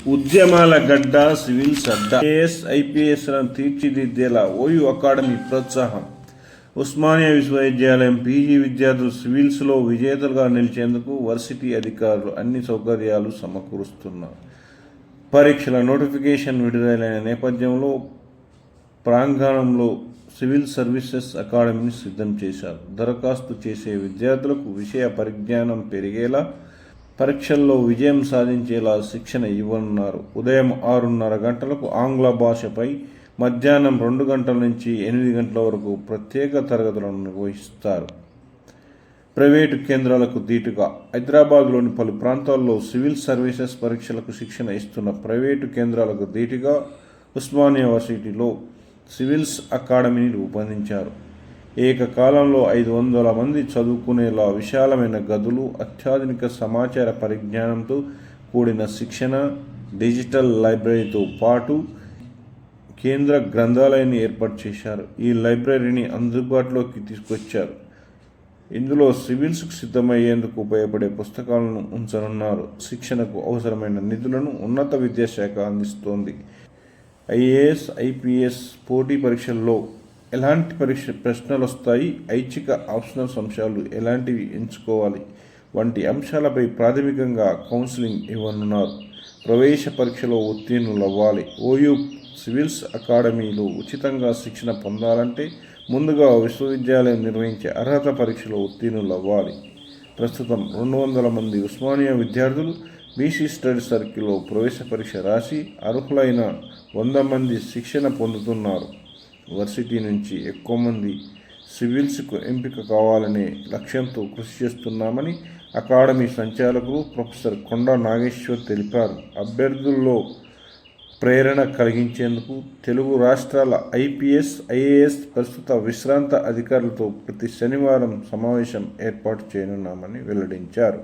ఉద్యమాల గడ్డ సివిల్స్ అడ్డా. ఐపీఎస్లను తీర్చిదిద్దేలా OU academy ప్రోత్సాహం. ఉస్మానియా విశ్వవిద్యాలయం పీజీ విద్యార్థులు సివిల్స్లో విజేతలుగా నిలిచేందుకు వర్సిటీ అధికారులు అన్ని సౌకర్యాలు సమకూరుస్తున్నారు. పరీక్షల నోటిఫికేషన్ విడుదలైన నేపథ్యంలో ప్రాంగణంలో సివిల్ సర్వీసెస్ అకాడమీని సిద్ధం చేశారు. దరఖాస్తు చేసే విద్యార్థులకు విషయ పరిజ్ఞానం పెరిగేలా, పరీక్షల్లో విజయం సాధించేలా శిక్షణ ఇవ్వనున్నారు. ఉదయం 6:30 గంటలకు ఆంగ్ల భాషపై, మధ్యాహ్నం 2 గంటల నుంచి 8 గంటల వరకు ప్రత్యేక తరగతులను నిర్వహిస్తారు. ప్రైవేటు కేంద్రాలకు ధీటుగా హైదరాబాద్లోని పలు ప్రాంతాల్లో సివిల్ సర్వీసెస్ పరీక్షలకు శిక్షణ ఇస్తున్న ప్రైవేటు కేంద్రాలకు ధీటుగా ఉస్మానియా యూనివర్సిటీలో సివిల్స్ అకాడమీని రూపొందించారు. ఏకకాలంలో 500 మంది చదువుకునేలా విశాలమైన గదులు, అత్యాధునిక సమాచార పరిజ్ఞానంతో కూడిన శిక్షణ, డిజిటల్ లైబ్రరీతో పాటు కేంద్ర గ్రంథాలయాన్ని ఏర్పాటు చేశారు. ఈ లైబ్రరీని అందుబాటులోకి తీసుకొచ్చారు. ఇందులో సివిల్స్కు సిద్ధమయ్యేందుకు ఉపయోగపడే పుస్తకాలను ఉంచనున్నారు. శిక్షణకు అవసరమైన నిధులను ఉన్నత విద్యాశాఖ అందిస్తోంది. ఐఏఎస్, ఐపీఎస్ పోటీ పరీక్షల్లో ఎలాంటి ప్రశ్నలు వస్తాయి, ఐచ్ఛిక ఆప్షనల్ అంశాలు ఎలాంటివి ఎంచుకోవాలి వంటి అంశాలపై ప్రాథమికంగా కౌన్సిలింగ్ ఇవ్వనున్నారు. ప్రవేశ పరీక్షలో ఉత్తీర్ణులవ్వాలి. ఓయూ సివిల్స్ అకాడమీలో ఉచితంగా శిక్షణ పొందాలంటే ముందుగా విశ్వవిద్యాలయం నిర్వహించే అర్హత పరీక్షలో ఉత్తీర్ణులవ్వాలి. ప్రస్తుతం 200 మంది ఉస్మానియా విద్యార్థులు బీసీ స్టడీ సర్కిల్లో ప్రవేశ పరీక్ష రాసి అర్హులైన 100 మంది శిక్షణ పొందుతున్నారు. వర్సిటీ నుంచి ఎక్కువ మంది సివిల్స్కు ఎంపిక కావాలనే లక్ష్యంతో కృషి చేస్తున్నామని అకాడమీ సంచాలకులు ప్రొఫెసర్ కొండా నాగేశ్వర్ తెలిపారు. అభ్యర్థుల్లో ప్రేరణ కలిగించేందుకు తెలుగు రాష్ట్రాల ఐపీఎస్, ఐఏఎస్ ప్రస్తుత విశ్రాంత అధికారులతో ప్రతి శనివారం సమావేశం ఏర్పాటు చేయనున్నామని వెల్లడించారు.